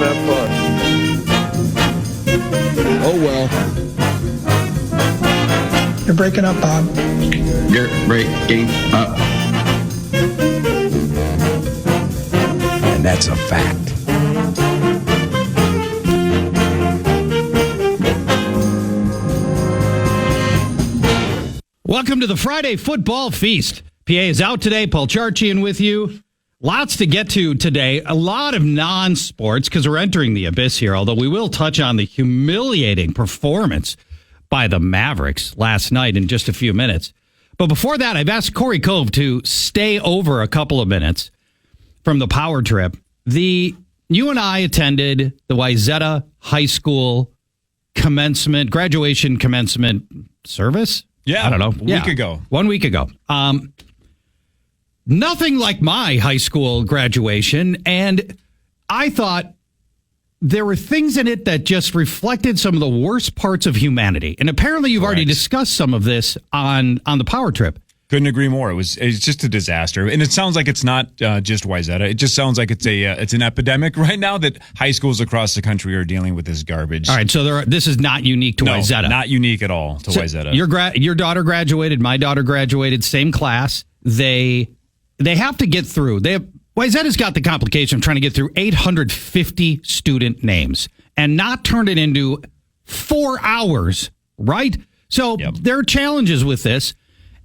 have fun. Oh, well. You're breaking up, Bob. You're breaking up. And that's a fact. Welcome to the Friday Football Feast. PA is out today. Paul Charchian with you. Lots to get to today. A lot of non-sports because we're entering the abyss here, although we will touch on the humiliating performance by the Mavericks last night in just a few minutes. But before that, I've asked Cory Cove to stay over a couple of minutes from the power trip. You and I attended the Wayzata High School graduation commencement service. Yeah, I don't know. 1 week ago. Nothing like my high school graduation. And I thought there were things in it that just reflected some of the worst parts of humanity. And apparently you've already discussed some of this on the power trip. Couldn't agree more. It's just a disaster. And it sounds like it's not just Wayzata. It just sounds like it's an epidemic right now that high schools across the country are dealing with this garbage. All right, so this is not unique to Wayzata. Not unique at all to Wayzata. Your daughter graduated, my daughter graduated, same class. They have to get through. Wayzata's got the complication of trying to get through 850 student names and not turn it into 4 hours, right? So there are challenges with this.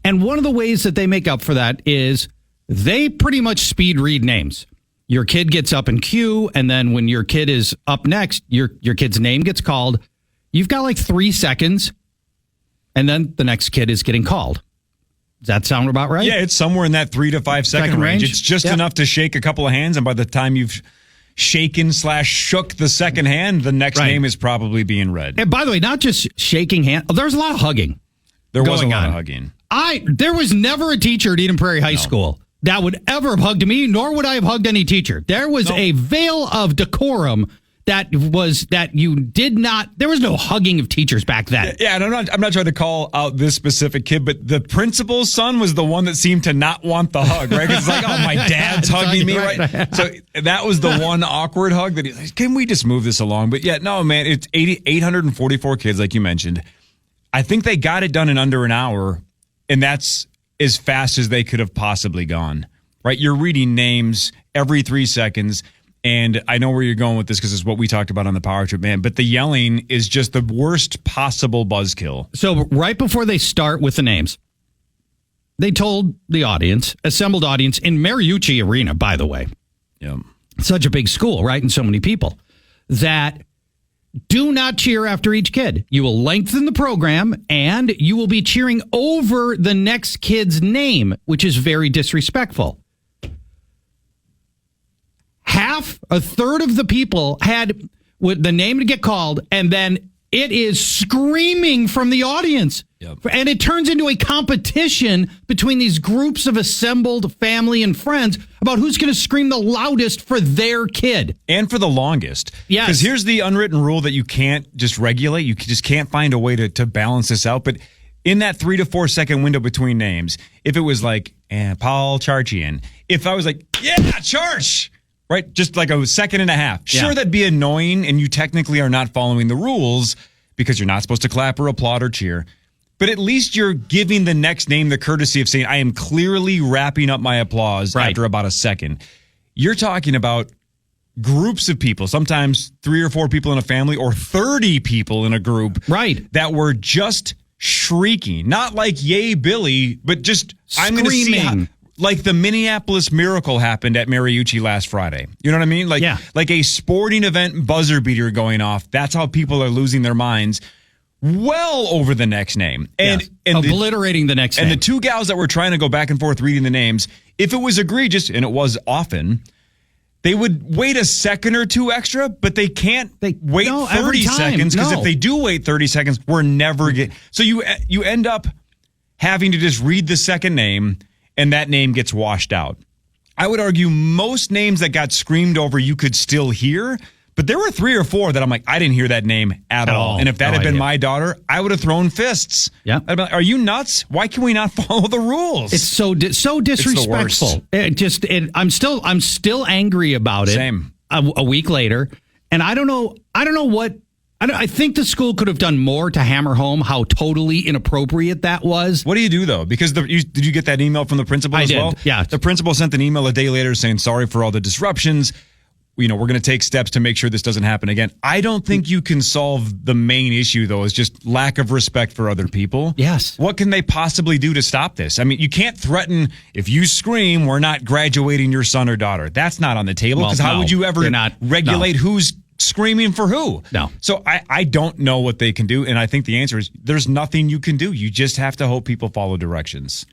And one of the ways that they make up for that is they pretty much speed read names. Your kid gets up in queue, and then when your kid is up next, your kid's name gets called. You've got like 3 seconds, and then the next kid is getting called. Does that sound about right? Yeah, it's somewhere in that 3 to 5 second range. It's just enough to shake a couple of hands, and by the time you've shaken/shook the second hand, the next name is probably being read. And by the way, not just shaking hands. There's a lot of hugging. There was a lot of hugging. There was never a teacher at Eden Prairie High School that would ever have hugged me, nor would I have hugged any teacher. There was a veil of decorum that you did not. There was no hugging of teachers back then. Yeah, and I'm not trying to call out this specific kid, but the principal's son was the one that seemed to not want the hug, right? Because it's like, oh, my dad's hugging me, right? So that was the one awkward hug that he's like, can we just move this along? But yeah, no, man, it's 844 kids, like you mentioned. I think they got it done in under an hour. And that's as fast as they could have possibly gone, right? You're reading names every 3 seconds. And I know where you're going with this because it's what we talked about on the power trip, man. But the yelling is just the worst possible buzzkill. So right before they start with the names, they told the assembled audience in Mariucci Arena, by the way. Yeah. Such a big school, right? And so many people that do not cheer after each kid. You will lengthen the program and you will be cheering over the next kid's name, which is very disrespectful. A third of the people had the name to get called, and then it is screaming from the audience. Yep. And it turns into a competition between these groups of assembled family and friends about who's going to scream the loudest for their kid. And for the longest. Yes. Because here's the unwritten rule that you can't just regulate. You just can't find a way to balance this out. But in that 3 to 4 second window between names, if it was like, Paul Charchian, if I was like, yeah, Charch, right? Just like a second and a half. Sure, that'd be annoying, and you technically are not following the rules because you're not supposed to clap or applaud or cheer. But at least you're giving the next name the courtesy of saying, I am clearly wrapping up my applause after about a second. You're talking about groups of people, sometimes 3 or 4 people in a family or 30 people in a group that were just shrieking. Not like, yay, Billy, but just screaming. I'm going to see like the Minneapolis Miracle happened at Mariucci last Friday. You know what I mean? Like a sporting event buzzer beater going off. That's how people are losing their minds. Well over the next name. And obliterating the next name. And the 2 gals that were trying to go back and forth reading the names, if it was egregious, and it was often, they would wait a second or 2 extra, but they can't wait 30 seconds, because if they do wait 30 seconds, we're never So you end up having to just read the second name, and that name gets washed out. I would argue most names that got screamed over you could still hear, but there were 3 or 4 that I'm like, I didn't hear that name at all. And if that had been my daughter, I would have thrown fists. Yeah. I'd be like, are you nuts? Why can we not follow the rules? It's so disrespectful. It's the worst. I'm still angry about it. Same. A week later, And I don't know what. I think the school could have done more to hammer home how totally inappropriate that was. What do you do, though? Because did you get that email from the principal as well? Yeah. The principal sent an email a day later saying, sorry for all the disruptions. We're going to take steps to make sure this doesn't happen again. I don't think you can solve the main issue, though, is just lack of respect for other people. Yes. What can they possibly do to stop this? I mean, you can't threaten, if you scream, we're not graduating your son or daughter. That's not on the table, because how would you ever regulate who's screaming for who? No. So I don't know what they can do, and I think the answer is there's nothing you can do. You just have to hope people follow directions.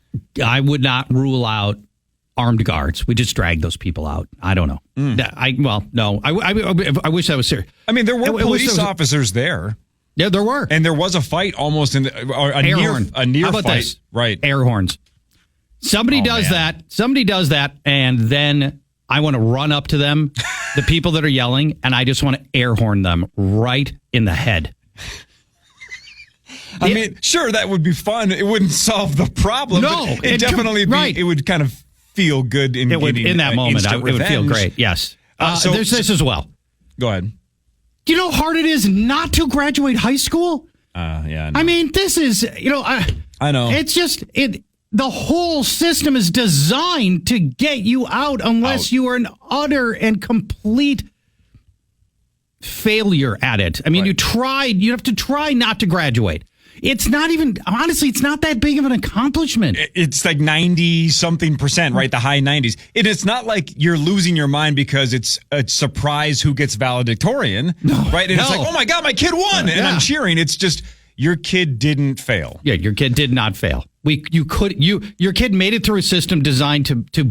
I would not rule out armed guards. We just drag those people out. I don't know. No. I wish I was serious. I mean, there were police officers there. Yeah, there were. And there was a fight almost in a near How about fight. This? Right. Air horns. Somebody does that, and then I want to run up to them, the people that are yelling, and I just want to air horn them right in the head. I mean, sure, that would be fun. It wouldn't solve the problem. No, it definitely it would kind of feel good in that moment. It would feel great. Yes. So there's this as well. Go ahead. Do you know how hard it is not to graduate high school? Yeah. I mean, this is, I know. It's just the whole system is designed to get you out unless you are an utter and complete failure at it. I mean, you have to try not to graduate. It's not even, honestly, it's not that big of an accomplishment. It's like 90-something%, right? The high 90s. It's not like you're losing your mind because it's a surprise who gets valedictorian, right? And it's like, oh my God, my kid won, and I'm cheering. It's just, your kid didn't fail. Yeah, your kid did not fail. Your kid made it through a system designed to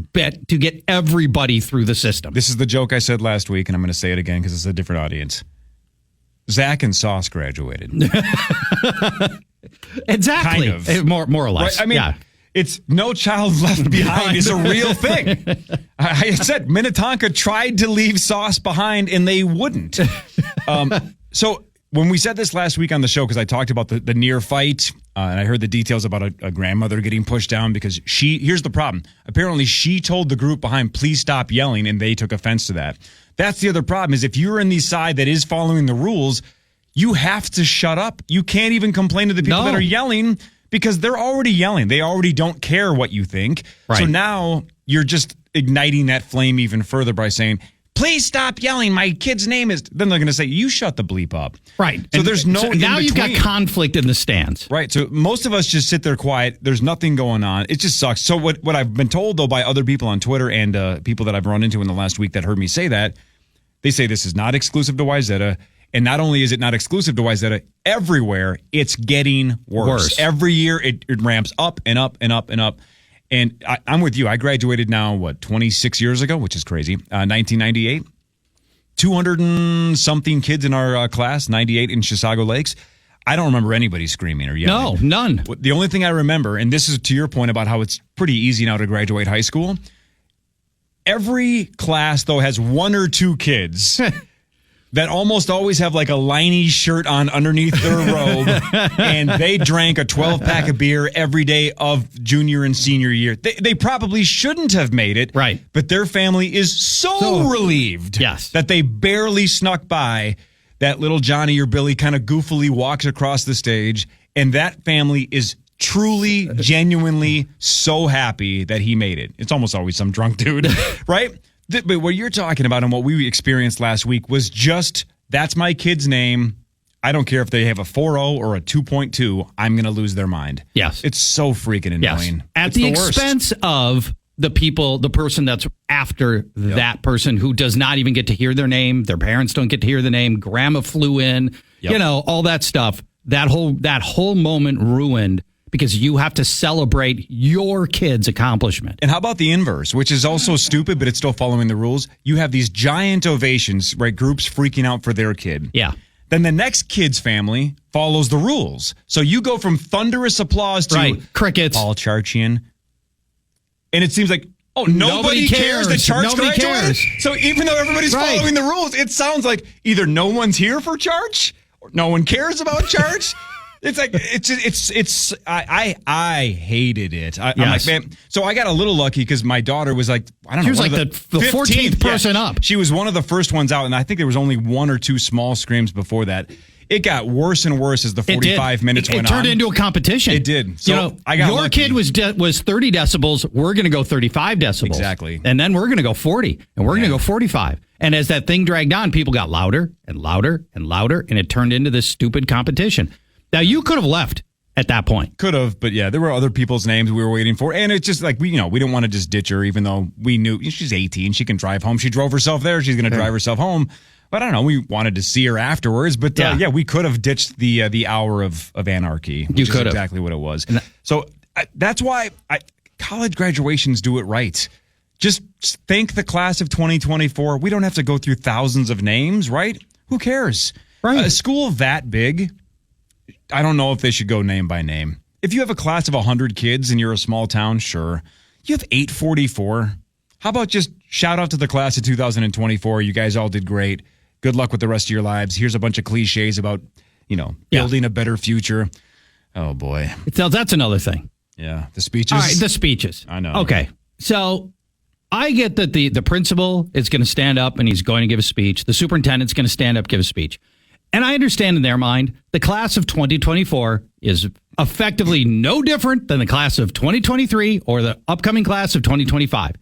get everybody through the system. This is the joke I said last week, and I'm going to say it again because it's a different audience. Zach and Sauce graduated. Exactly. Kind of. More or less. Right? I mean, it's No Child Left Behind is a real thing. I said Minnetonka tried to leave Sauce behind, and they wouldn't. So when we said this last week on the show, because I talked about the near fight, and I heard the details about a grandmother getting pushed down because here's the problem. Apparently, she told the group behind, please stop yelling, and they took offense to that. That's the other problem, is if you're in the side that is following the rules, you have to shut up. You can't even complain to the people that are yelling because they're already yelling. They already don't care what you think. Right. So now you're just igniting that flame even further by saying, please stop yelling. My kid's name is... Then they're going to say, you shut the bleep up. Right. So there's no now you've got conflict in the stands. Right. So most of us just sit there quiet. There's nothing going on. It just sucks. So what I've been told, though, by other people on Twitter and people that I've run into in the last week that heard me say that, they say this is not exclusive to Wayzata. And not only is it not exclusive to Wayzata, everywhere it's getting worse. Every year it ramps up and up and up and up. And I'm with you. I graduated now, 26 years ago, which is crazy, 1998. 200 and something kids in our class, 98 in Chisago Lakes. I don't remember anybody screaming or yelling. No, none. The only thing I remember, and this is to your point about how it's pretty easy now to graduate high school, every class, though, has one or two kids that almost always have like a liney shirt on underneath their robe, and they drank a 12-pack of beer every day of junior and senior year. They probably shouldn't have made it, right? But their family is so relieved that they barely snuck by. That little Johnny or Billy kind of goofily walks across the stage, and that family is truly, genuinely so happy that he made it. It's almost always some drunk dude, right? But what you're talking about and what we experienced last week was just, that's my kid's name. I don't care if they have a 4.0 or a 2.2. I'm going to lose their mind. Yes. It's so freaking annoying. Yes. At the expense of the person that's after that person who does not even get to hear their name. Their parents don't get to hear the name. Grandma flew in, all that stuff. That whole moment ruined because you have to celebrate your kid's accomplishment. And how about the inverse, which is also stupid, but it's still following the rules? You have these giant ovations, right? Groups freaking out for their kid. Yeah. Then the next kid's family follows the rules. So you go from thunderous applause to crickets, all Charchian. And it seems like, nobody cares that Charch graduated? So even though everybody's following the rules, it sounds like either no one's here for Charch, or no one cares about Charch. It's like I hated it. I'm like, man. So I got a little lucky because my daughter was like, I don't know. She was like the 14th person up. She was one of the first ones out, and I think there was only one or two small screams before that. It got worse and worse as the 45 minutes went on. It turned into a competition. It did. So I got your lucky. kid was 30 decibels. We're going to go 35 decibels. Exactly. And then we're going to go 40, and we're going to go 45. And as that thing dragged on, people got louder and louder and louder, and it turned into this stupid competition. Now, you could have left at that point. Could have, but yeah, there were other people's names we were waiting for. And it's just like, we didn't want to just ditch her, even though we knew she's 18. She can drive home. She drove herself there. She's going to drive herself home. But I don't know. We wanted to see her afterwards. But we could have ditched the hour of anarchy. Which you could is exactly what it was. So that's why college graduations do it right. Just thank the class of 2024. We don't have to go through thousands of names, right? Who cares? Right. A school that big, I don't know if they should go name by name. If you have a class of 100 kids and you're a small town, sure. You have 844. How about just shout out to the class of 2024? You guys all did great. Good luck with the rest of your lives. Here's a bunch of cliches about, building a better future. Oh, boy. So that's another thing. Yeah. The speeches. All right, the speeches. I know. Okay. So I get that the principal is going to stand up and he's going to give a speech. The superintendent's going to stand up, give a speech. And I understand in their mind, the class of 2024 is effectively no different than the class of 2023 or the upcoming class of 2025.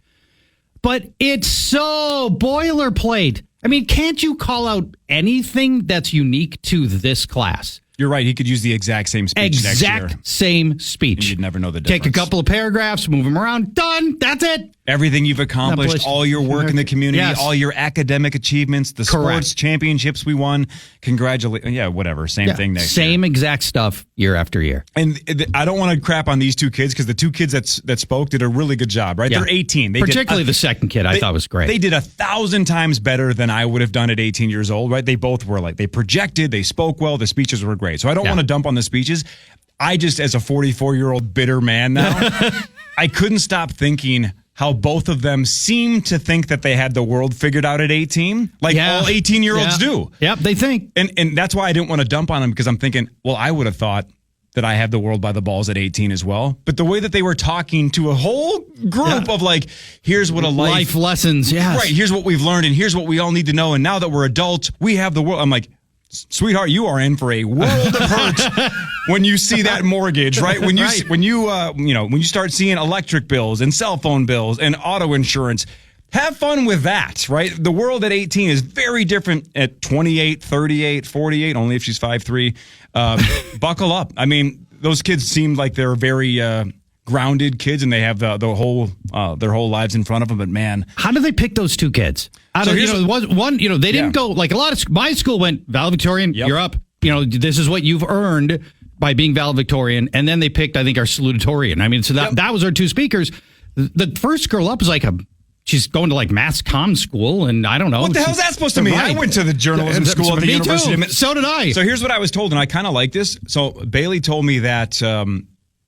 But it's so boilerplate. I mean, can't you call out anything that's unique to this class? You're right. He could use the exact same speech next year. Exact same speech. And you'd never know the difference. Take a couple of paragraphs, move them around. Done. That's it. Everything you've accomplished, all your work in the community, Yes. all your academic achievements, the sports championships we won. Congratulations. Yeah, whatever. Same thing next year. Same exact stuff year after year. And I don't want to crap on these two kids because the two kids that spoke did a really good job, right? Yeah. They're 18. Particularly the second kid I thought was great. They did 1,000 times better than I would have done at 18 years old, right? They both were they projected, they spoke well, the speeches were great. So I don't want to dump on the speeches. I just, as a 44-year-old bitter man now, I couldn't stop thinking how both of them seemed to think that they had the world figured out at 18, all 18-year-olds do. Yep, they think. And that's why I didn't want to dump on them, because I'm thinking, well, I would have thought that I had the world by the balls at 18 as well. But the way that they were talking to a whole group of here's what a life lessons, yes. Right, here's what we've learned, and here's what we all need to know, and now that we're adults, we have the world. I'm like, sweetheart, you are in for a world of hurt when you see that mortgage, right? When you when you start seeing electric bills and cell phone bills and auto insurance, have fun with that, right? The world at 18 is very different at 28, 38, 48, only if she's 5'3". Buckle up. I mean, those kids seem like they're very grounded kids, and they have the whole their whole lives in front of them. But man, how do they pick those two kids? They didn't go like a lot of my school went valedictorian. You're up. This is what you've earned by being valedictorian, and then they picked, I think, our salutatorian. I mean, so that was our two speakers. The first girl up was she's going to mass comm school, and I don't know. What the hell is that supposed to mean? I went to the journalism school at the University of Minnesota. So did I. So here's what I was told, and I kind of like this. So Bailey told me that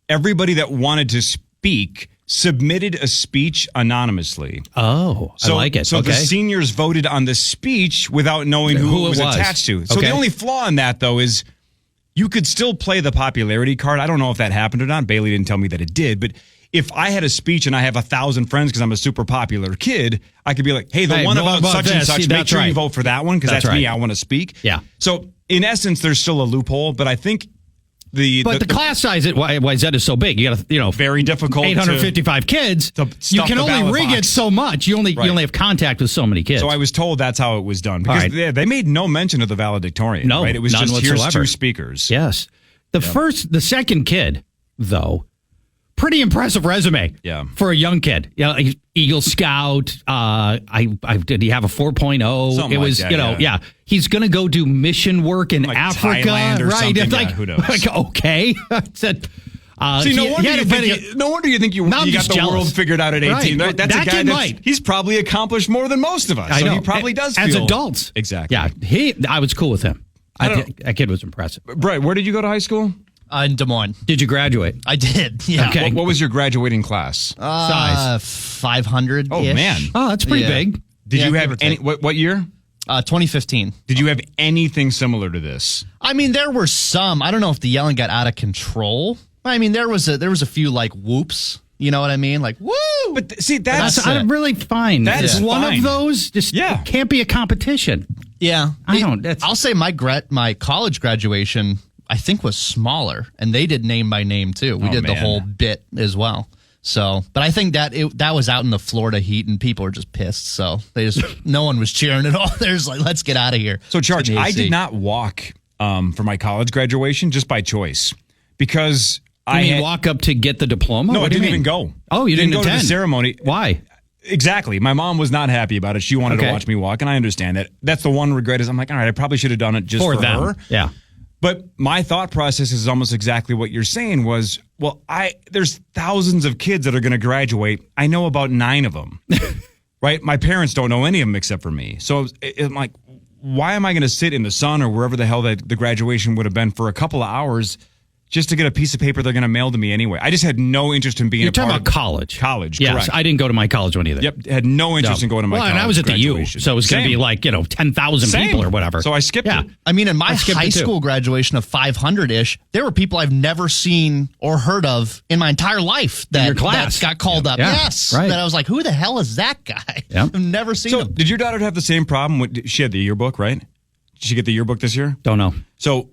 everybody that wanted to speak submitted a speech anonymously. Oh, I like it. So the seniors voted on the speech without knowing who it was attached to. So the only flaw in that, though, is you could still play the popularity card. I don't know if that happened or not. Bailey didn't tell me that it did, but if I had a speech and I have 1,000 friends because I'm a super popular kid, I could be like, hey, the one about such and such, make sure you vote for that one because that's me. I want to speak. Yeah. So in essence, there's still a loophole, but I think the class size at YZ is so big. You got very difficult. 855 kids. You can only rig it so much. You only have contact with so many kids. So I was told that's how it was done because they made no mention of the valedictorian. No, right? It was none just whatsoever. Here's two speakers. Yes. The second kid though. Pretty impressive resume for a young kid. Eagle Scout. Did he have a 4.0? Something it was, that, he's going to go do mission work in Africa. Thailand or right. Something. Who knows? Okay. I said, no wonder you think you got the world figured out at 18. Right. That's a guy he's probably accomplished more than most of us. I know. So he probably does as feel. adults. Exactly. Yeah. I was cool with him. That kid was impressive. Brett, where did you go to high school? In Des Moines. Did you graduate? I did. Yeah. Okay. What was your graduating class? Size? 500. Oh man. Oh, that's pretty big. Did you have any? What year? 2015. Did you have anything similar to this? I mean, there were some. I don't know if the yelling got out of control. I mean, there was a few like whoops. You know what I mean? Like, woo! But see, that's I'm really fine. That's one fine. of those. Just it can't be a competition. Yeah, I'll say my college graduation, I think, was smaller, and they did name by name too. We did the whole bit as well. So, but I think that was out in the Florida heat, and people were just pissed. So no one was cheering at all. They're just like, let's get out of here. So, Charch, I did not walk for my college graduation just by choice because you walk up to get the diploma? No, I didn't even go. Oh, you didn't go attend? to the ceremony. Why? Exactly. My mom was not happy about it. She wanted to watch me walk, and I understand that. That's the one regret is I'm like, all right, I probably should have done it just for them. her. Yeah. But my thought process is almost exactly what you're saying was, well, there's thousands of kids that are going to graduate. I know about 9 of them, right? My parents don't know any of them except for me. So I'm like, why am I going to sit in the sun or wherever the hell that the graduation would have been for a couple of hours just to get a piece of paper they're going to mail to me anyway? I just had no interest in being You're a part talking of about college. College, yes, correct. I didn't go to my college one either. Yep, had no interest in going to my college and I was at the U, graduation. so it was going to be like, 10,000 people or whatever. So I skipped it. I mean, in my high school graduation of 500-ish, there were people I've never seen or heard of in my entire life that, your class. that got called up. Yeah, Yes. right. That I was like, who the hell is that guy? Yep. I've never seen So him. did your daughter have the same problem? She had the yearbook, right? Did she get the yearbook this year? Don't know. So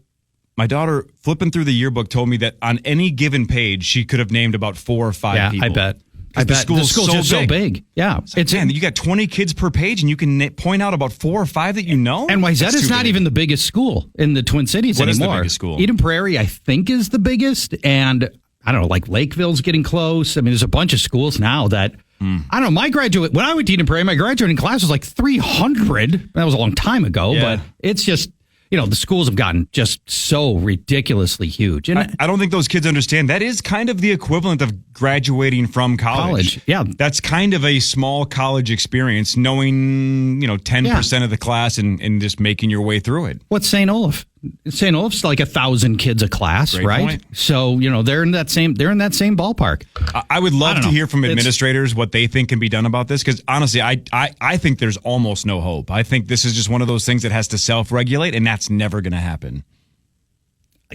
my daughter, flipping through the yearbook, told me that on any given page, she could have named about 4 or 5 people. I bet. The school's just so big. Yeah. Man, you got 20 kids per page, and you can point out about 4 or 5 that you know? And Wayzata is not even the biggest school in the Twin Cities What anymore. is the biggest school? Eden Prairie, I think, is the biggest. And I don't know, like Lakeville's getting close. I mean, there's a bunch of schools now that, I don't know, when I went to Eden Prairie, my graduating class was like 300. That was a long time ago, but it's just, the schools have gotten just so ridiculously huge. And I don't think those kids understand that is kind of the equivalent of graduating from college. Yeah. That's kind of a small college experience, knowing, 10% of the class and just making your way through it. What's St. Olaf? St. Olaf's like 1,000 kids a class, Great right? point. So, they're in that same ballpark. I would love to hear from administrators what they think can be done about this, because honestly, I think there's almost no hope. I think this is just one of those things that has to self-regulate, and that's never going to happen.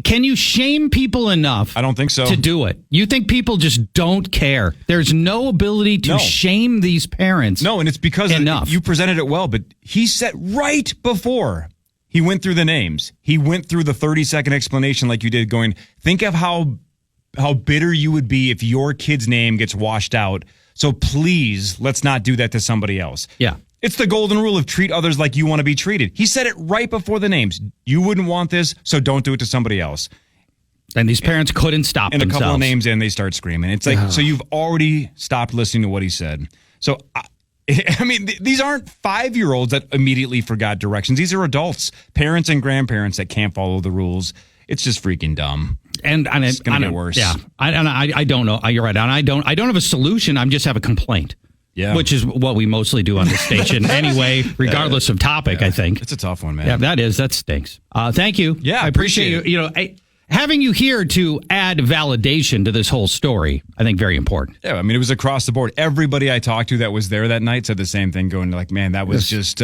Can you shame people enough? I don't think so. To do it. You think people just don't care? There's no ability to shame these parents. No, and it's because you presented it well, but he said right before he went through the names, he went through the 30-second explanation like you did, going, think of how bitter you would be if your kid's name gets washed out. So please, let's not do that to somebody else. Yeah. It's the golden rule of treat others like you want to be treated. He said it right before the names. You wouldn't want this, so don't do it to somebody else. And these parents couldn't stop and themselves. And a couple of names in, they start screaming. It's like, so you've already stopped listening to what he said. So, I mean, these aren't 5-year-olds that immediately forgot directions. These are adults, parents and grandparents that can't follow the rules. It's just freaking dumb. And it's going to get worse. Yeah. I don't know. You're right. And I don't have a solution. I just have a complaint. Yeah. Which is what we mostly do on this station anyway, regardless of topic, I think. It's a tough one, man. Yeah, that stinks. Thank you. Yeah, I appreciate you. Having you here to add validation to this whole story, I think very important. Yeah, I mean, it was across the board. Everybody I talked to that was there that night said the same thing, going like, man, that was just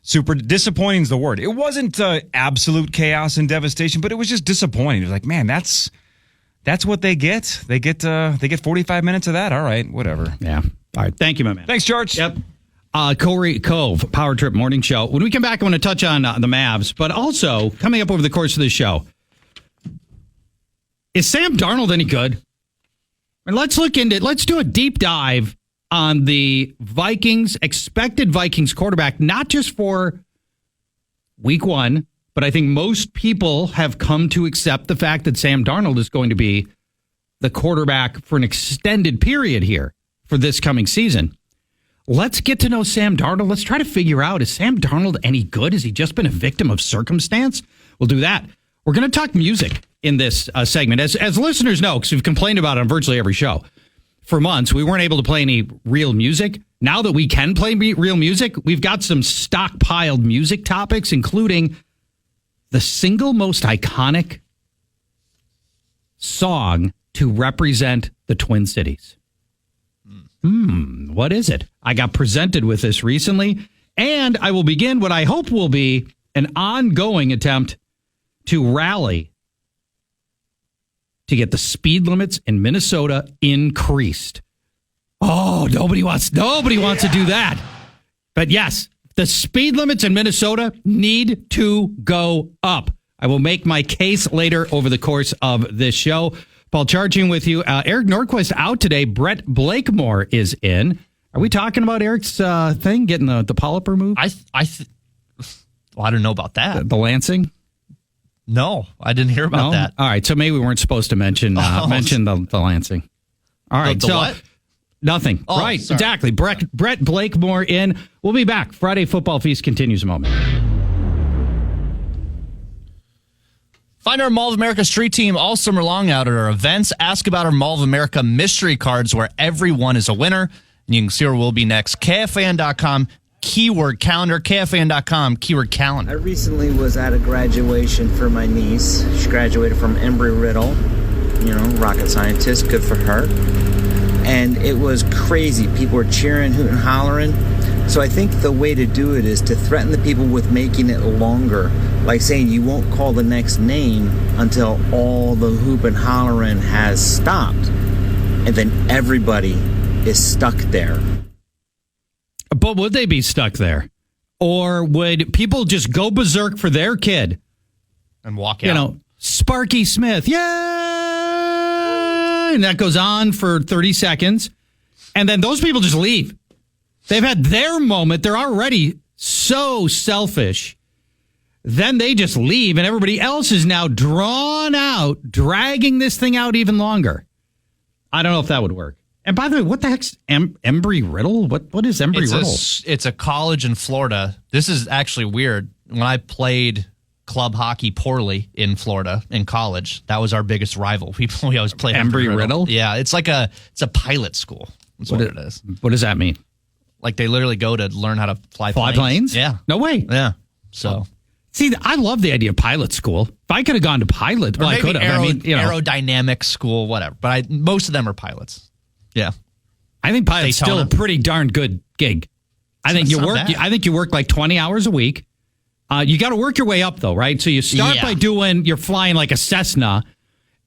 super disappointing is the word. It wasn't absolute chaos and devastation, but it was just disappointing. It was like, man, that's what they get. They get 45 minutes of that. All right, whatever. Yeah. All right. Thank you, my man. Thanks, Charch. Yep. Cory Cove, Power Trip Morning Show. When we come back, I want to touch on the Mavs, but also coming up over the course of this show, is Sam Darnold any good? And let's do a deep dive on the Vikings, expected Vikings quarterback, not just for week 1, but I think most people have come to accept the fact that Sam Darnold is going to be the quarterback for an extended period here for this coming season. Let's get to know Sam Darnold. Let's try to figure out, is Sam Darnold any good? Has he just been a victim of circumstance? We'll do that. We're going to talk music in this segment. As listeners know, because we've complained about it on virtually every show, for months, we weren't able to play any real music. Now that we can play real music, we've got some stockpiled music topics, including the single most iconic song to represent the Twin Cities. What is it? I got presented with this recently, And I will begin what I hope will be an ongoing attempt to rally to get the speed limits in Minnesota increased. Oh, nobody wants to do that. But yes, the speed limits in Minnesota need to go up. I will make my case later over the course of this show. Paul Charching with you. Eric Nordquist out today. Brett Blakemore is in. Are we talking about Eric's thing, getting the polyp removed? I don't know about that. The Lansing? No, I didn't hear about that. All right, so maybe we weren't supposed to mention the Lansing. All right, the what? Nothing. Oh, right, sorry. exactly. Brett Blakemore in. We'll be back. Friday Football Feast continues in a moment. Find our Mall of America street team all summer long out at our events. Ask about our Mall of America mystery cards where everyone is a winner. And you can see where we'll be next. KFAN.com, keyword calendar. KFAN.com, keyword calendar. I recently was at a graduation for my niece. She graduated from Embry-Riddle. Rocket scientist. Good for her. And it was crazy. People were cheering, hooting, hollering. So I think the way to do it is to threaten the people with making it longer. Like saying you won't call the next name until all the hoop and hollering has stopped. And then everybody is stuck there. But would they be stuck there? Or would people just go berserk for their kid? And walk out. Sparky Smith. Yeah! And that goes on for 30 seconds. And then those people just leave. They've had their moment. They're already so selfish. Then they just leave, and everybody else is now drawn out, dragging this thing out even longer. I don't know if that would work. And by the way, what the heck's Embry-Riddle? What is Embry-Riddle? It's a college in Florida. This is actually weird. When I played club hockey poorly in Florida in college, that was our biggest rival. We always played Embry-Riddle? Yeah, it's a pilot school. That's what it is. What does that mean? Like they literally go to learn how to fly planes? Yeah. No way. Yeah. So. See, I love the idea of pilot school. If I could have gone to pilot, well, I could have. Aerodynamic school, whatever. But most of them are pilots. Yeah. I think pilot's still a pretty darn good gig. I think you work like 20 hours a week. You got to work your way up though, right? So you start by you're flying like a Cessna,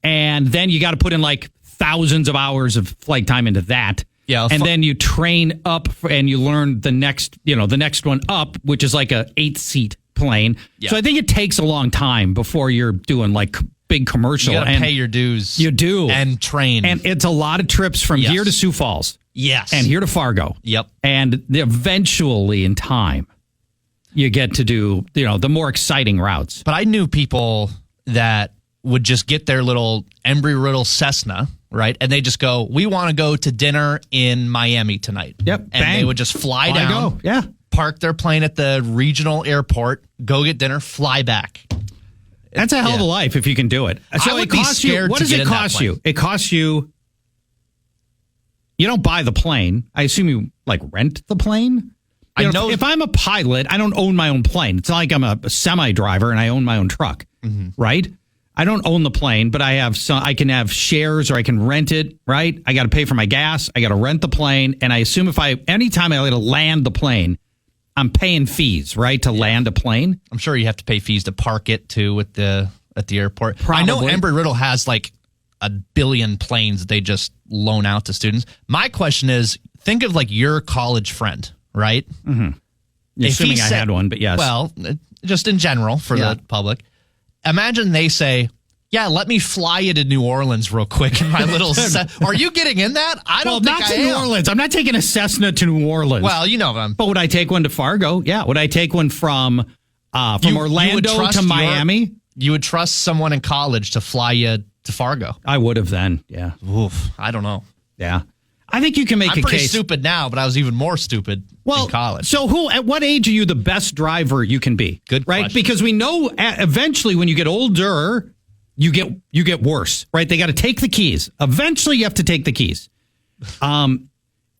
and then you got to put in like thousands of hours of flight time into that. Yeah, and then you train up and you learn the next one up, which is like a 8-seat plane. Yeah. So I think it takes a long time before you're doing like big commercial. You got to pay your dues. You do. And train. And it's a lot of trips from here to Sioux Falls. Yes. And here to Fargo. Yep. And eventually in time, you get to do, the more exciting routes. But I knew people that would just get their little Embry-Riddle Cessna, right? And they just go, we want to go to dinner in Miami tonight. Yep. And Bang. they would just fly down. Yeah. Park their plane at the regional airport, go get dinner, fly back. That's a hell of a life if you can do it. So I would be scared. What does it cost you? It costs you. You don't buy the plane. I assume you rent the plane. I know if I'm a pilot, I don't own my own plane. It's not like I'm a semi driver and I own my own truck, right? I don't own the plane, but I can have shares or I can rent it, right? I got to pay for my gas. I got to rent the plane. And I assume anytime I land the plane, I'm paying fees, right? To land a plane. I'm sure you have to pay fees to park it too at the airport. Probably. I know Embry-Riddle has like 1 billion planes that they just loan out to students. My question is, think of like your college friend, right? Mm-hmm. Assuming I had one, but yes. Well, just in general for the public. Imagine they say, yeah, let me fly you to New Orleans real quick in my little... Are you getting in that? I don't think I am. New Orleans. I'm not taking a Cessna to New Orleans. Well, you know them. But would I take one to Fargo? Yeah. Would I take one from Orlando to Miami? You would trust someone in college to fly you to Fargo? I would have then, yeah. Oof, I don't know. Yeah. I think you can make a case. I'm pretty stupid now, but I was even more stupid in college. So at what age are you the best driver you can be? Good right? question. Because we know eventually when you get older, you get worse, right? They got to take the keys. Eventually you have to take the keys. And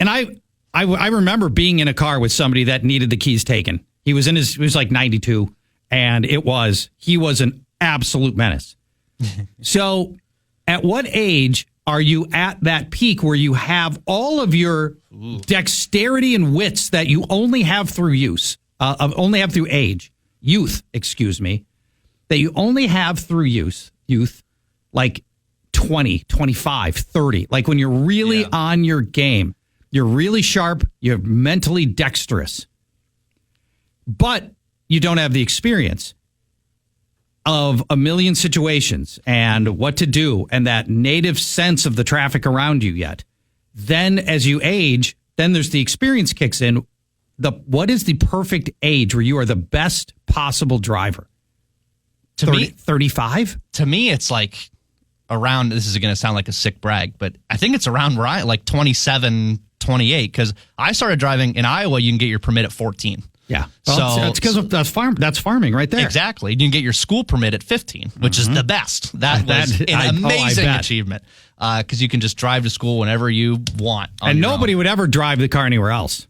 I remember being in a car with somebody that needed the keys taken. He was like 92, and he was an absolute menace. So at what age are you at that peak where you have all of your dexterity and wits that you only have through youth, that you only have through youth, like 20, 25, 30, like when you're really on your game, you're really sharp, you're mentally dexterous, but you don't have the experience of a million situations and what to do and that native sense of the traffic around you yet. Then as you age, then there's the experience kicks in. What is the perfect age where you are the best possible driver? 35? To me, it's like around, this is going to sound like a sick brag, but I think it's around where like 27, 28, because I started driving in Iowa, you can get your permit at 14. Yeah. Well, so it's because that's farming right there. Exactly. You can get your school permit at 15, which is the best. That was an amazing achievement because you can just drive to school whenever you want. And nobody would ever drive the car anywhere else.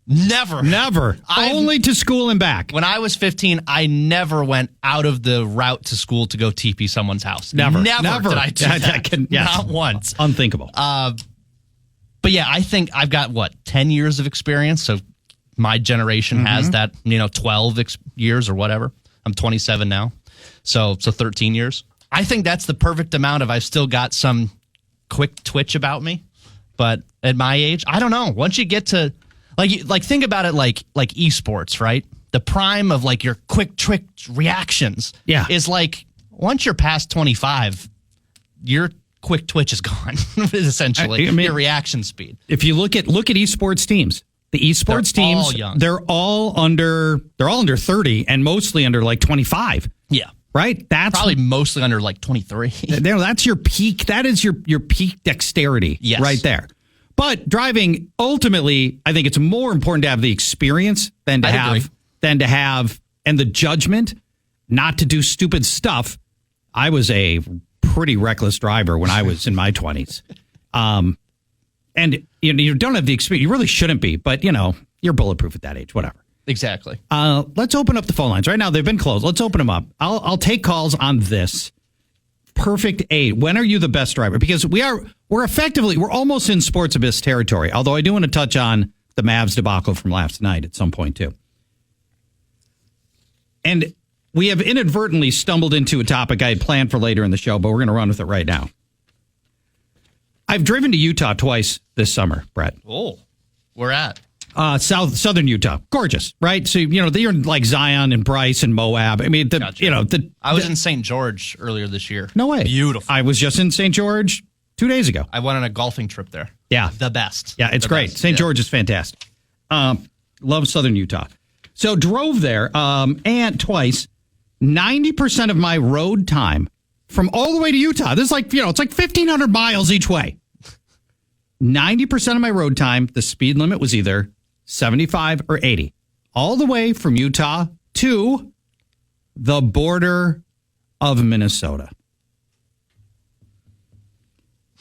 Never. Only to school and back. When I was 15, I never went out of the route to school to go TP someone's house. Never did I do that. Not once. Unthinkable. But yeah, I think I've got, 10 years of experience. So my generation has that, 12 years or whatever. I'm 27 now. So 13 years. I think that's the perfect amount of I've still got some quick twitch about me. But at my age, I don't know. Once you get to... Like think about it like esports, right? The prime of like your quick trick reactions is like once you're past 25, your quick twitch is gone, essentially. I mean, your reaction speed. If you look at esports teams, the esports teams, they're all under 30 and mostly under like 25. Yeah. Right? That's probably mostly under like 23. That's your peak. That is your peak dexterity right there. But driving, ultimately, I think it's more important to have the experience than to have and the judgment not to do stupid stuff. I was a pretty reckless driver when I was in my 20s. And you don't have the experience. You really shouldn't be, but you're bulletproof at that age, whatever. Exactly. Let's open up the phone lines. Right now, they've been closed. Let's open them up. I'll take calls on this. Perfect age. When are you the best driver? Because we're almost in sports abyss territory. Although I do want to touch on the Mavs debacle from last night at some point too. And we have inadvertently stumbled into a topic I had planned for later in the show, but we're going to run with it right now. I've driven to Utah twice this summer, Brett. Oh, where at? Southern Utah. Gorgeous, right? So, you're like Zion and Bryce and Moab. I mean, I was in St. George earlier this year. No way. Beautiful. I was just in St. George 2 days ago. I went on a golfing trip there. Yeah. The best. Yeah, it's great. St. George is fantastic. Love Southern Utah. So drove there and twice. 90% of my road time from all the way to Utah. This is like, it's like 1,500 miles each way. 90% of my road time, the speed limit was either 75 or 80, all the way from Utah to the border of Minnesota.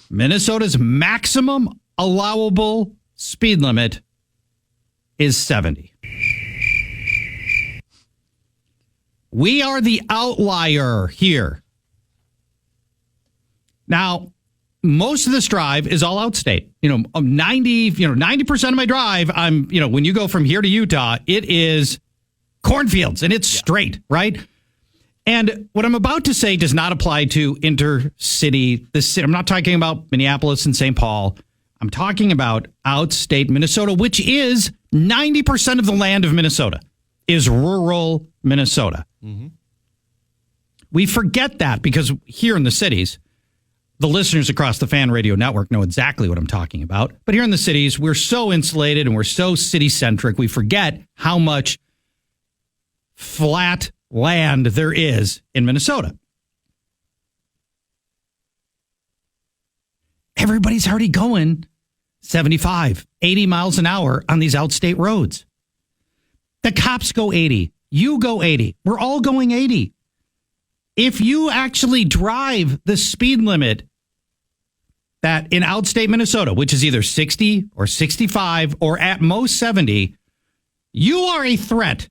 Minnesota's maximum allowable speed limit is 70. We are the outlier here. Now, most of this drive is all outstate. 90% of my drive, when you go from here to Utah, it is cornfields and it's straight, right? And what I'm about to say does not apply to intercity. I'm not talking about Minneapolis and St. Paul. I'm talking about outstate Minnesota, which is 90% of the land of Minnesota is rural Minnesota. Mm-hmm. We forget that because here in the cities, the listeners across the Fan Radio Network know exactly what I'm talking about. But here in the cities, we're so insulated and we're so city-centric, we forget how much flat land there is in Minnesota. Everybody's already going 75, 80 miles an hour on these outstate roads. The cops go 80. You go 80. We're all going 80. If you actually drive the speed limit that in outstate Minnesota, which is either 60 or 65 or at most 70, you are a threat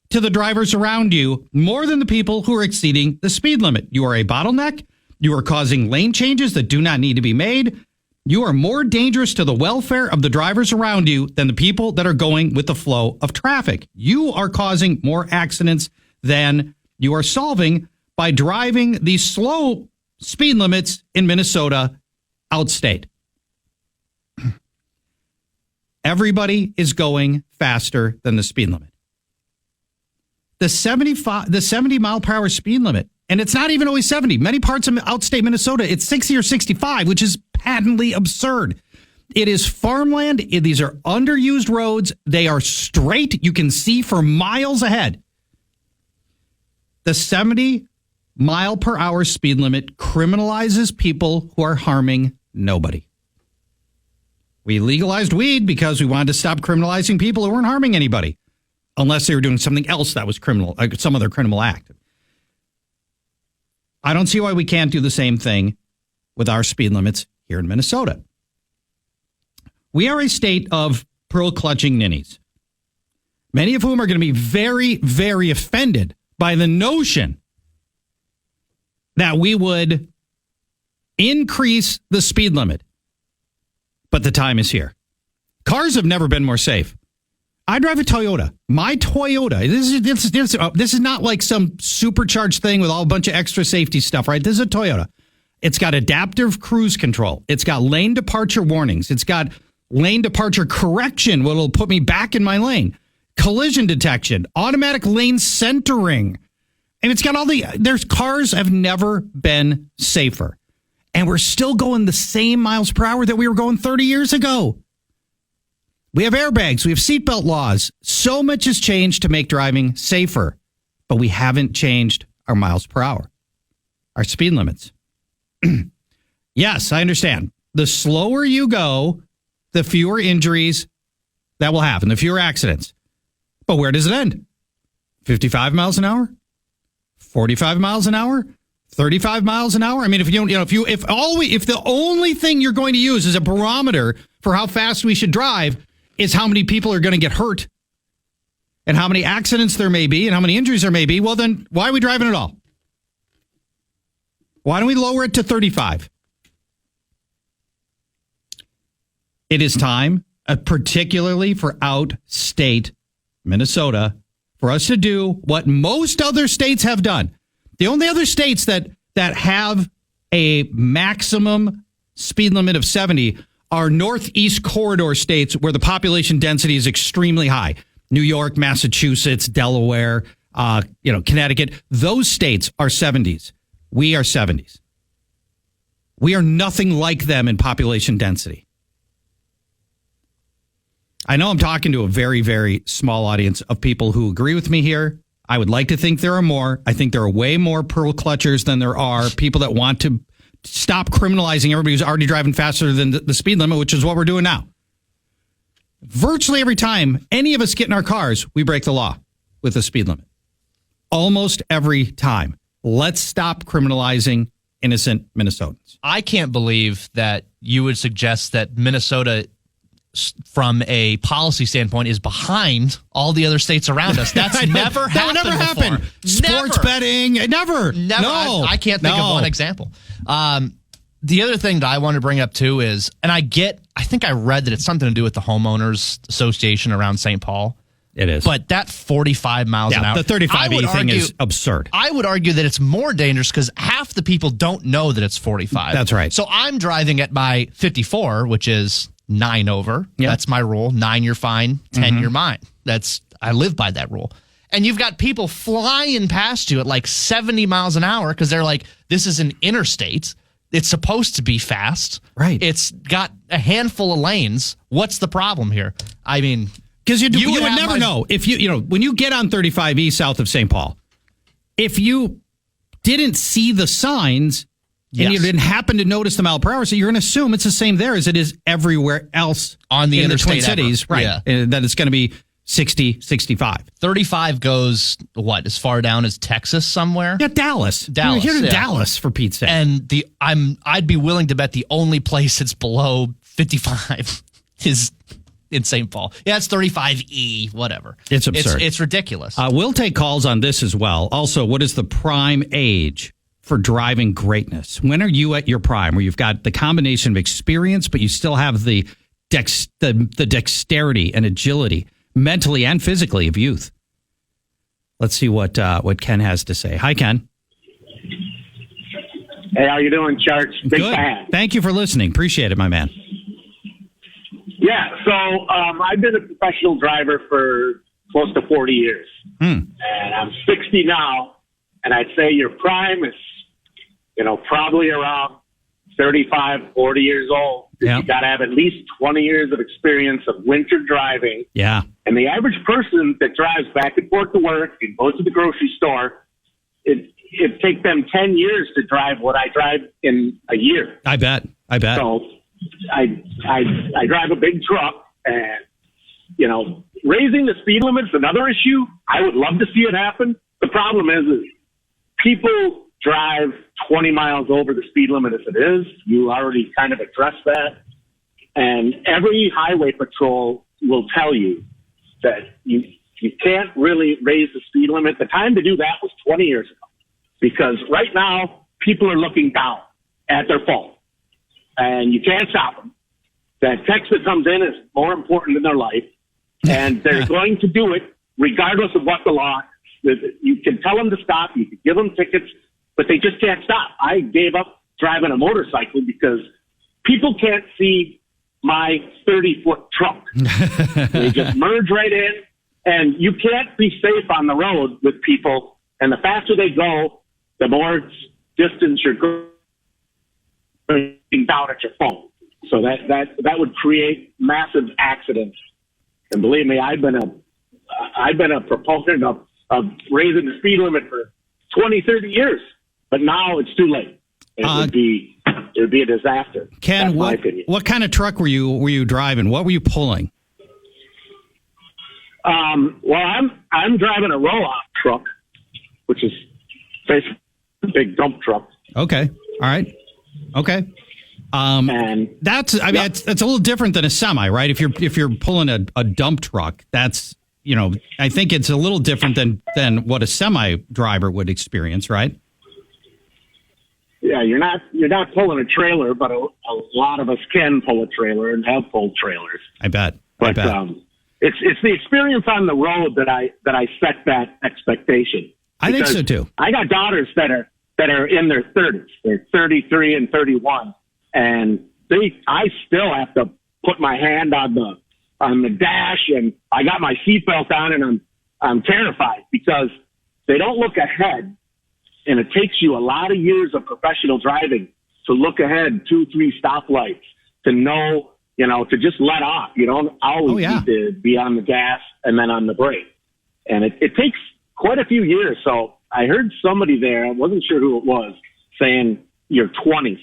to the drivers around you more than the people who are exceeding the speed limit. You are a bottleneck. You are causing lane changes that do not need to be made. You are more dangerous to the welfare of the drivers around you than the people that are going with the flow of traffic. You are causing more accidents than you are solving by driving the slow speed limits in Minnesota outstate. Everybody is going faster than the speed limit. The 70 mile per hour speed limit, and it's not even always 70. Many parts of outstate Minnesota, it's 60 or 65, which is patently absurd. It is farmland. These are underused roads. They are straight. You can see for miles ahead. The 70 mile per hour speed limit criminalizes people who are harming nobody. We legalized weed because we wanted to stop criminalizing people who weren't harming anybody, unless they were doing something else that was criminal, like some other criminal act. I don't see why we can't do the same thing with our speed limits here in Minnesota. We are a state of pearl-clutching ninnies, many of whom are going to be very, very offended by the notion that we would increase the speed limit. But the time is here. Cars have never been more safe. I drive a Toyota. My Toyota, this is not like some supercharged thing with a bunch of extra safety stuff, right? This is a Toyota. It's got adaptive cruise control. It's got lane departure warnings. It's got lane departure correction, what will put me back in my lane. Collision detection, automatic lane centering. And it's got there's cars have never been safer. And we're still going the same miles per hour that we were going 30 years ago. We have airbags. We have seatbelt laws. So much has changed to make driving safer, but we haven't changed our miles per hour, our speed limits. Yes, I understand. The slower you go, the fewer injuries that will happen, the fewer accidents. But where does it end? 55 miles an hour? 45 miles an hour? 35 miles an hour? I mean, if the only thing you're going to use as a barometer for how fast we should drive is how many people are going to get hurt and how many accidents there may be and how many injuries there may be, well, then why are we driving at all? Why don't we lower it to 35? It is time, particularly for outstate Minnesota, for us to do what most other states have done. The only other states that have a maximum speed limit of 70 are northeast corridor states where the population density is extremely high. New York, Massachusetts, Delaware, Connecticut. Those states are 70s. We are 70s. We are nothing like them in population density. I know I'm talking to a very, very small audience of people who agree with me here. I would like to think there are more. I think there are way more pearl clutchers than there are people that want to stop criminalizing everybody who's already driving faster than the speed limit, which is what we're doing now. Virtually every time any of us get in our cars, we break the law with the speed limit. Almost every time. Let's stop criminalizing innocent Minnesotans. I can't believe that you would suggest that Minnesota, from a policy standpoint, is behind all the other states around us. That's never happened. That would never happen. Sports betting, never. No, I can't think of one example. The other thing that I want to bring up too is, and I think I read that it's something to do with the homeowners association around St. Paul. It is. But that 45 miles an hour. The 35E thing is absurd. I would argue that it's more dangerous because half the people don't know that it's 45. That's right. So I'm driving at my 54, which is 9 over. Yep. That's my rule. 9, you're fine. 10, you're mine. I live by that rule. And you've got people flying past you at like 70 miles an hour because they're like, this is an interstate. It's supposed to be fast. Right. It's got a handful of lanes. What's the problem here? I mean, because you would never know if when you get on 35E south of St. Paul, if you didn't see the signs and you didn't happen to notice the mile per hour, so you're going to assume it's the same there as it is everywhere else on the Twin Cities, right? Yeah. And that it's going to be 60, 65. 35 goes as far down as Texas somewhere? Yeah, Dallas. You're here in Dallas, for Pete's sake. And I'd be willing to bet the only place that's below 55 is in St. Paul. Yeah, it's 35E, whatever. It's absurd. It's ridiculous. We'll take calls on this as well. Also, what is the prime age for driving greatness? When are you at your prime, where you've got the combination of experience, but you still have the dexterity and agility, mentally and physically, of youth? Let's see what Ken has to say. Hi, Ken. Hey, how you doing, Charch? Big Good. fan. Thank you for listening. Appreciate it, my man. Yeah, so I've been a professional driver for close to 40 years. And I'm 60 now, and I'd say your prime is, probably around 35, 40 years old. Yeah. You got to have at least 20 years of experience of winter driving. Yeah. And the average person that drives back and forth to work and goes to the grocery store, it takes them 10 years to drive what I drive in a year. I bet. So I drive a big truck, and, raising the speed limit's another issue. I would love to see it happen. The problem is people drive 20 miles over the speed limit as it is. You already kind of addressed that. And every highway patrol will tell you that you can't really raise the speed limit. The time to do that was 20 years ago, because right now people are looking down at their phone, and you can't stop them. That text that comes in is more important than their life, and they're going to do it regardless of what the law is. You can tell them to stop, you can give them tickets, but they just can't stop. I gave up driving a motorcycle because people can't see my 30-foot truck. They just merge right in, and you can't be safe on the road with people. And the faster they go, the more distance you're going down at your phone. So that would create massive accidents. And believe me, I've been a proponent of raising the speed limit for 20, 30 years, but now it's too late. It would be a disaster. Ken, what kind of truck were you driving? What were you pulling? Well, I'm driving a roll-off truck, which is basically a big dump truck. Okay. All right. Okay. And that's a little different than a semi, right? If you're pulling a dump truck, that's, I think it's a little different than what a semi driver would experience, right? Yeah, you're not pulling a trailer, but a lot of us can pull a trailer and have pulled trailers. I bet. But it's the experience on the road that I set that expectation. I think so too. I got daughters that are in their 30s. They're 33 and 31, and I still have to put my hand on the dash, and I got my seatbelt on, and I'm terrified because they don't look ahead. And it takes you a lot of years of professional driving to look ahead 2-3 stoplights, to know, to just let off. You don't always need to be on the gas and then on the brake. And it takes quite a few years. So I heard somebody there, I wasn't sure who it was, saying your 20s.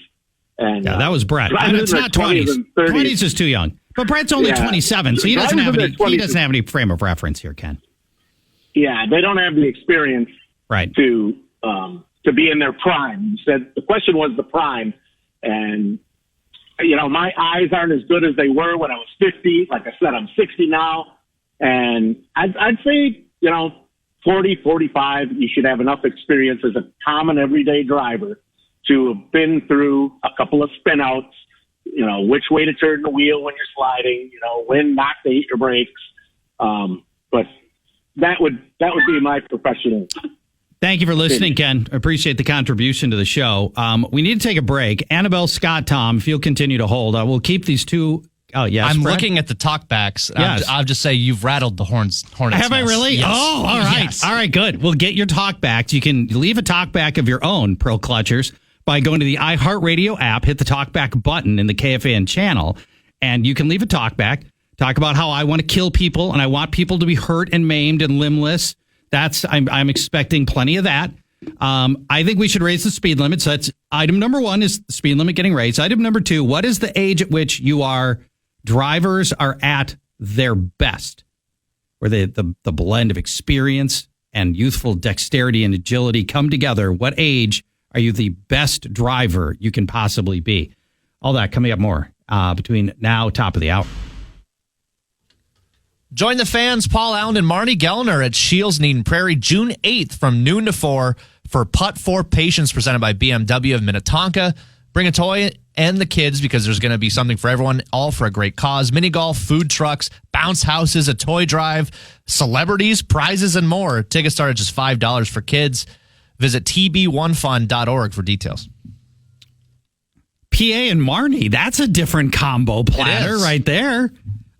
And that was Brett. It's not 20s. 20s is too young. But Brett's only 27, so he doesn't have any frame of reference here, Ken. Yeah, they don't have the experience right to be in their prime. You said the question was the prime, and my eyes aren't as good as they were when I was 50. Like I said, I'm 60 now, and I'd say 40, 45. You should have enough experience as a common everyday driver to have been through a couple of spinouts. Which way to turn the wheel when you're sliding. When not to hit your brakes. But that would be my professional. Thank you for listening, Ken. I appreciate the contribution to the show. We need to take a break. Annabelle, Scott, Tom, if you'll continue to hold, we'll keep these two. Oh, yes. I'm Brett? looking at the talkbacks. Yes. I'll just say you've rattled the hornets. Have I really? Yes. Oh, all right. Yes. All right, good. We'll get your talkbacks. You can leave a talkback of your own, Pearl Clutchers, by going to the iHeartRadio app, hit the talkback button in the KFAN channel, and you can leave a talkback. Talk about how I want to kill people, and I want people to be hurt and maimed and limbless. I'm expecting plenty of that. I think we should raise the speed limit. So that's item number 1 is the speed limit getting raised. Item number 2, what is the age at which drivers are at their best? Where the blend of experience and youthful dexterity and agility come together. What age are you the best driver you can possibly be? All that coming up more between now, top of the hour. Join the fans, Paul Allen and Marnie Gellner at Shields in Eden Prairie, June 8th from noon to 4 for Putt for Patients presented by BMW of Minnetonka. Bring a toy and the kids because there's going to be something for everyone, all for a great cause. Mini golf, food trucks, bounce houses, a toy drive, celebrities, prizes, and more. Tickets start at just $5 for kids. Visit tb1fund.org for details. PA and Marnie, that's a different combo platter right there.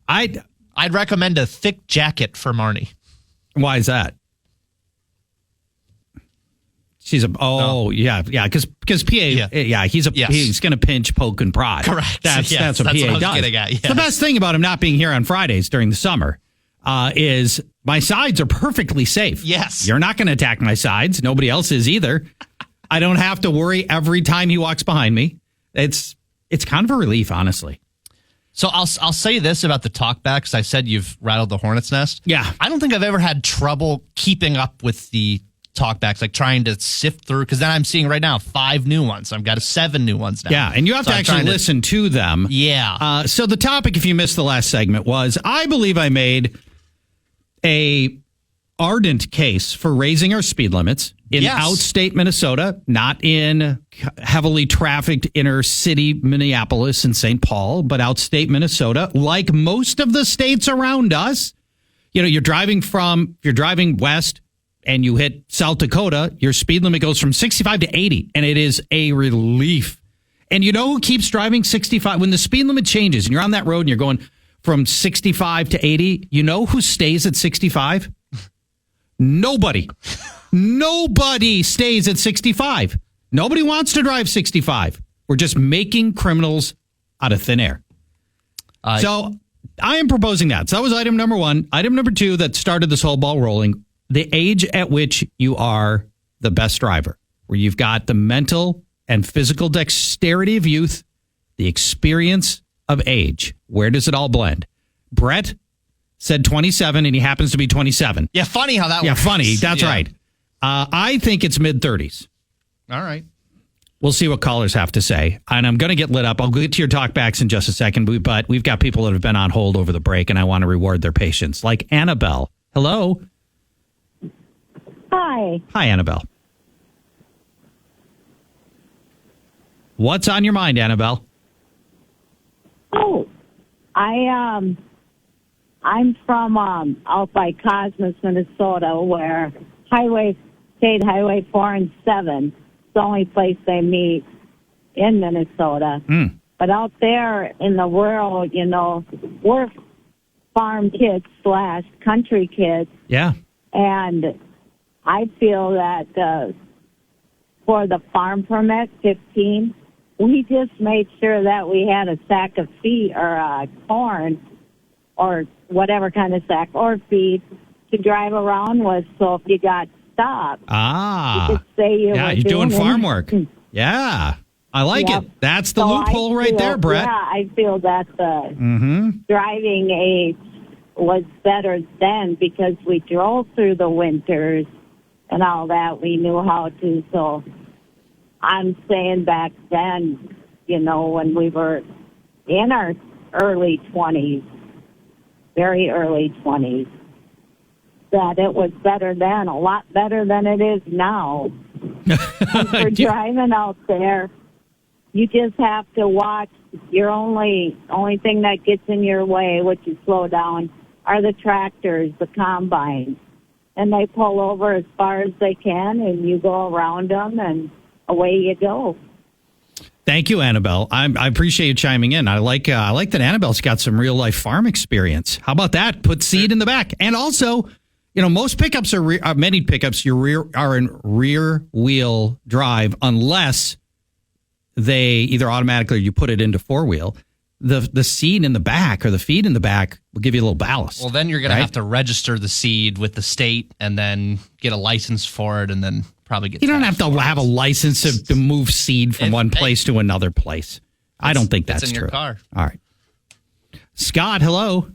I'd recommend a thick jacket for Marnie. Why is that? She's because PA, he's going to pinch, poke, and prod. Correct. That's what PA does. Yes. The best thing about him not being here on Fridays during the summer is my sides are perfectly safe. Yes. You're not going to attack my sides. Nobody else is either. I don't have to worry every time he walks behind me. It's kind of a relief, honestly. So I'll say this about the talkbacks. I said you've rattled the hornet's nest. Yeah. I don't think I've ever had trouble keeping up with the talkbacks, like trying to sift through, because then I'm seeing right now 5 new ones. I've got 7 new ones now. Yeah, and you have to actually listen to them. Yeah. So the topic, if you missed the last segment, was I believe I made a ardent case for raising our speed limits in outstate Minnesota, not in heavily trafficked inner city Minneapolis and St. Paul, but outstate Minnesota, like most of the states around us. You know, you're driving west and you hit South Dakota, your speed limit goes from 65 to 80, and it is a relief. And you know who keeps driving 65? When the speed limit changes and you're on that road and you're going from 65 to 80, you know who stays at 65? Nobody. Nobody stays at 65. Nobody wants to drive 65. We're just making criminals out of thin air. So I am proposing that. So that was item number 1. Item number 2 that started this whole ball rolling, the age at which you are the best driver, where you've got the mental and physical dexterity of youth, the experience of age. Where does it all blend? Brett said 27, and he happens to be 27. Yeah, funny how that works. Yeah, funny. That's right. I think it's mid-30s. All right. We'll see what callers have to say. And I'm going to get lit up. I'll get to your talkbacks in just a second. But we've got people that have been on hold over the break, and I want to reward their patience. Like Annabelle. Hello. Hi. Hi, Annabelle. What's on your mind, Annabelle? Oh, I'm from out by Cosmos, Minnesota, where State Highway 4 and 7 is the only place they meet in Minnesota. But out there in the rural, you know, we're farm kids / country kids. Yeah. And I feel that for the farm permit, 15, we just made sure that we had a sack of feed or corn or whatever kind of sack or feed to drive around with. So if you got stopped, you could say you're doing farm work. Yeah, I like it. That's the loophole right there, Brett. Yeah, I feel that the driving age was better then because we drove through the winters and all that. We knew how to. So I'm saying back then, you know, when we were in our early 20s, very early 20s, that it was better then, a lot better than it is now. And for driving out there, you just have to watch. Your only thing that gets in your way, which is slow down, are the tractors, the combines. And they pull over as far as they can, and you go around them, and away you go. Thank you, Annabelle. I appreciate you chiming in. I like that Annabelle's got some real life farm experience. How about that? Put seed in the back, and also, you know, most pickups are many pickups. Are in rear wheel drive unless they either automatically or you put it into 4-wheel. The seed in the back or the feed in the back will give you a little ballast. Well, then you're going to have to register the seed with the state and then get a license for it and then probably get. You don't have to have a license to move seed from one place to another place. I don't think that's in true. Your car. All right. Scott, hello.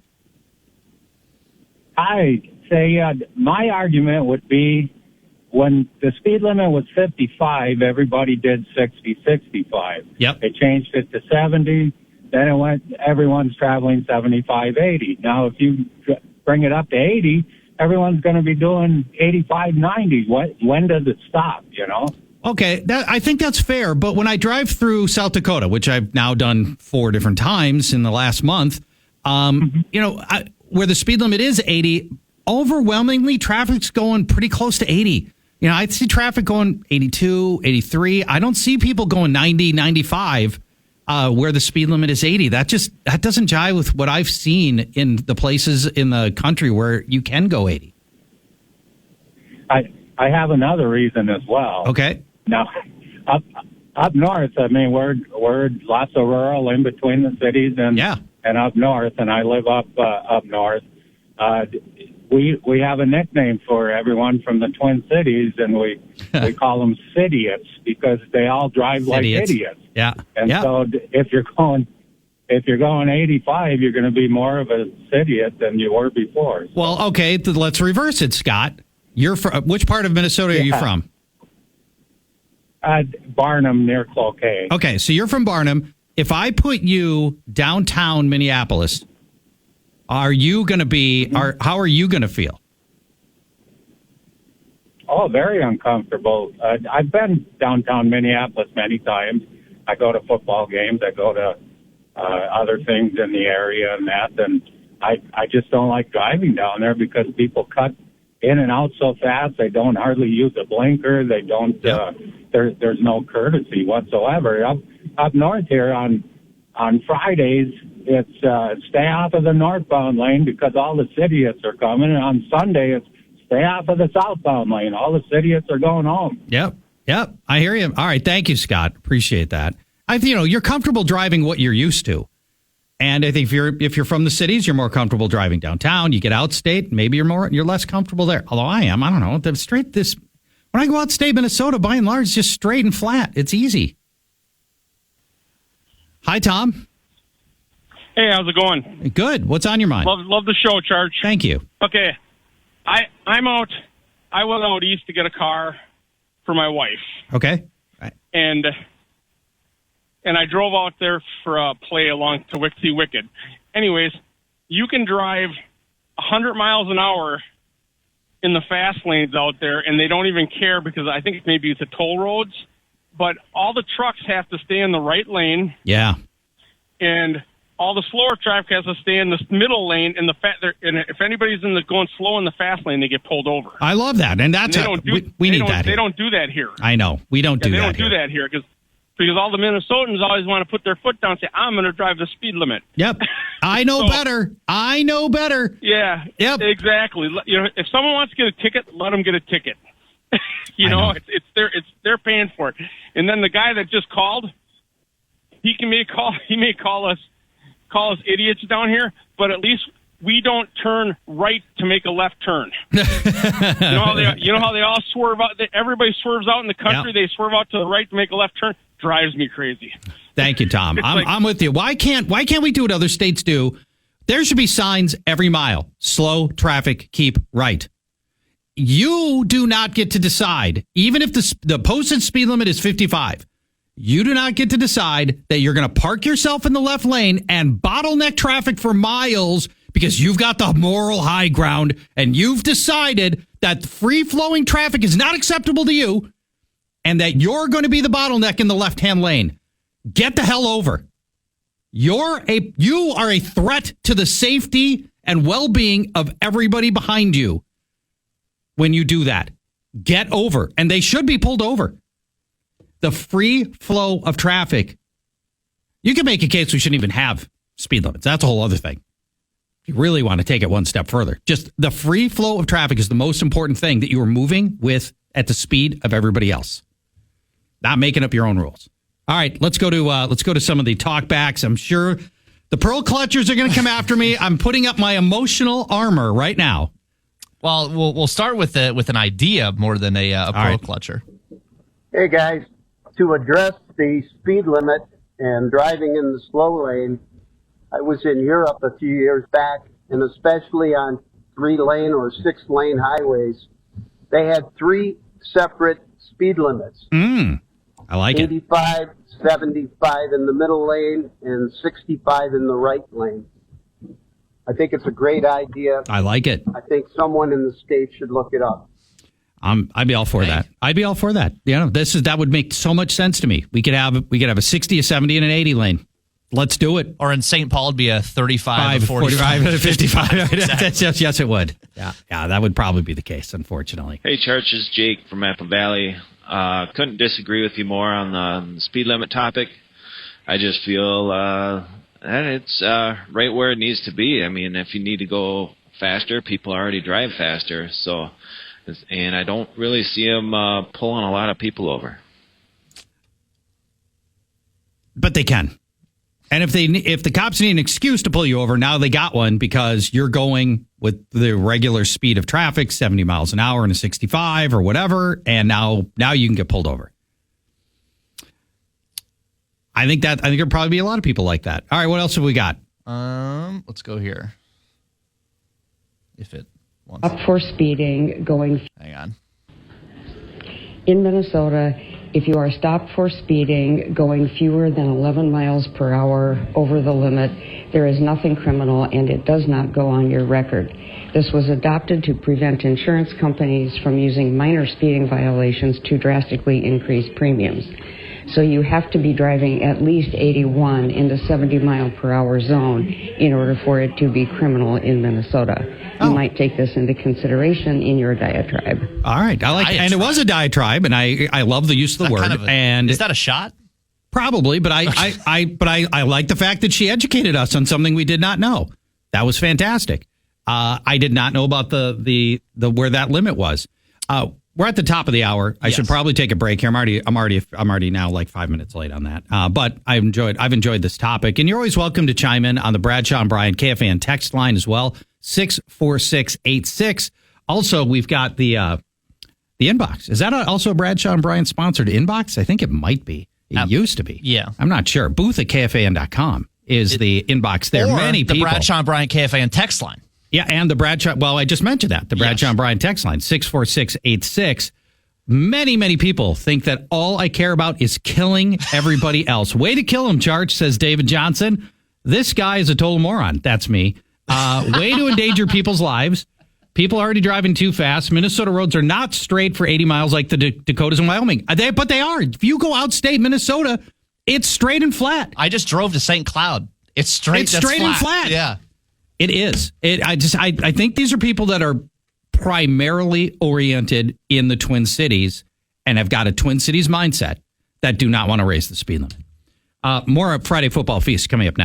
Hi. Say, my argument would be when the speed limit was 55, everybody did 60, 65. Yep. They changed it to 70. Then it went, everyone's traveling 75, 80. Now, if you bring it up to 80, everyone's going to be doing 85, 90. When does it stop, you know? Okay, I think that's fair. But when I drive through South Dakota, which I've now done 4 different times in the last month, you know, where the speed limit is 80, overwhelmingly traffic's going pretty close to 80. You know, I see traffic going 82, 83. I don't see people going 90, 95 where the speed limit is 80. That doesn't jive with what I've seen in the places in the country where you can go 80. I have another reason as well. Okay. Now, up north, I mean, we're lots of rural in between the cities and up north, and I live up north. We have a nickname for everyone from the Twin Cities, and we call them Cityots because they all drive like idiots. Yeah. And so if you're going 85, you're going to be more of a Cityot than you were before. So. Well, okay, let's reverse it, Scott. You're from which part of Minnesota are you from? Barnum, near Cloquet. Okay, so you're from Barnum. If I put you downtown Minneapolis, how are you going to feel? Oh, very uncomfortable. I've been downtown Minneapolis many times. I go to football games. I go to other things in the area and that. And I just don't like driving down there because people cut in and out so fast. They don't hardly use a blinker. They don't. There's no courtesy whatsoever. Up north here on Fridays, it's stay off of the northbound lane because all the Cityots are coming. And on Sunday, it's stay off of the southbound lane. All the Cityots are going home. Yep. I hear you. All right. Thank you, Scott. Appreciate that. You're comfortable driving what you're used to. And I think if you're from the cities, you're more comfortable driving downtown. You get outstate, maybe you're less comfortable there. Although I don't know. When I go outstate Minnesota, by and large, it's just straight and flat. It's easy. Hi, Tom. Hey, how's it going? Good. What's on your mind? Love the show, Charch. Thank you. Okay. I went out east to get a car for my wife. Okay. And I drove out there for a play along to see Wicked. Anyways, you can drive 100 miles an hour in the fast lanes out there, and they don't even care because I think maybe it's the toll roads, but all the trucks have to stay in the right lane. Yeah. And all the slower traffic has to stay in the middle lane, and if anybody's going slow in the fast lane, they get pulled over. I love that, and we need that here. They don't do that here. I know. We don't do that here. They don't do that here because all the Minnesotans always want to put their foot down and say, I'm going to drive the speed limit. Yep. I know better. I know better. Yeah. Yep. Exactly. If someone wants to get a ticket, let them get a ticket. They're paying for it. And then the guy that just called, he may call us idiots down here, but at least we don't turn right to make a left turn. You know how they all swerve out? Everybody swerves out in the country. Yep. They swerve out to the right to make a left turn. Drives me crazy. Thank you, Tom. I'm with you. Why can't we do what other states do? There should be signs every mile. Slow traffic, keep right. You do not get to decide, even if the posted speed limit is 55. You do not get to decide that you're going to park yourself in the left lane and bottleneck traffic for miles because you've got the moral high ground and you've decided that free-flowing traffic is not acceptable to you and that you're going to be the bottleneck in the left-hand lane. Get the hell over. You are a threat to the safety and well-being of everybody behind you when you do that. Get over. And they should be pulled over. The free flow of traffic. You can make a case we shouldn't even have speed limits. That's a whole other thing. If you really want to take it one step further. Just the free flow of traffic is the most important thing that you are moving with at the speed of everybody else. Not making up your own rules. All right, let's go to some of the talkbacks. I'm sure the pearl clutchers are going to come after me. I'm putting up my emotional armor right now. Well, we'll start with an idea more than a pearl clutcher. Hey guys, to address the speed limit and driving in the slow lane, I was in Europe a few years back, and especially on 3-lane or 6-lane highways, they had 3 separate speed limits. I like 85, 75 in the middle lane, and 65 in the right lane. I think it's a great idea. I like it. I think someone in the state should look it up. I'd be all for that. I'd be all for that. That would make so much sense to me. We could have a 60, a 70, and an 80 lane. Let's do it. Or in St. Paul, it'd be a 35, a 45, and a 55. Exactly. Yes, it would. Yeah, that would probably be the case, unfortunately. Hey, Charch, is Jake from Apple Valley. Couldn't disagree with you more on the speed limit topic. I just feel that it's right where it needs to be. I mean, if you need to go faster, people already drive faster. So, and I don't really see them pulling a lot of people over. But they can. And if the cops need an excuse to pull you over, now they got one because you're going with the regular speed of traffic, 70 miles an hour and a 65 or whatever, and now you can get pulled over. I think there'll probably be a lot of people like that. All right, what else have we got? Let's go here. If it wants Up for speeding going. Hang on. In Minnesota, if you are stopped for speeding going fewer than 11 miles per hour over the limit, there is nothing criminal and it does not go on your record. This was adopted to prevent insurance companies from using minor speeding violations to drastically increase premiums. So you have to be driving at least 81 in the 70 mile per hour zone in order for it to be criminal in Minnesota. You might take this into consideration in your diatribe. All right. And it was a diatribe, and I love the use of the word. Is that a shot? Probably, but I like the fact that she educated us on something we did not know. That was fantastic. I did not know about the where that limit was. We're at the top of the hour. I should probably take a break here. I'm already now like 5 minutes late on that. But I've enjoyed this topic, and you're always welcome to chime in on the Bradshaw and Bryan KFAN text line as well, 64686. Also, we've got the inbox. Is that also a Bradshaw and Bryan sponsored inbox? I think it might be. It used to be. Yeah, I'm not sure. Booth at KFAN.com is the inbox there. Or many people. The Bradshaw and Bryan KFAN text line. Yeah, and the Bradshaw, well, I just mentioned that. The Bradshaw and Bryan text line, 64686. Many, many people think that all I care about is killing everybody else. Way to kill him, Charch, says David Johnson. This guy is a total moron. That's me. Way to endanger people's lives. People are already driving too fast. Minnesota roads are not straight for 80 miles like the Dakotas and Wyoming. But they are. If you go outstate Minnesota, it's straight and flat. I just drove to St. Cloud. It's straight. It's straight and flat. Yeah. It is. I think these are people that are primarily oriented in the Twin Cities and have got a Twin Cities mindset that do not want to raise the speed limit. More Friday Football Feast coming up now.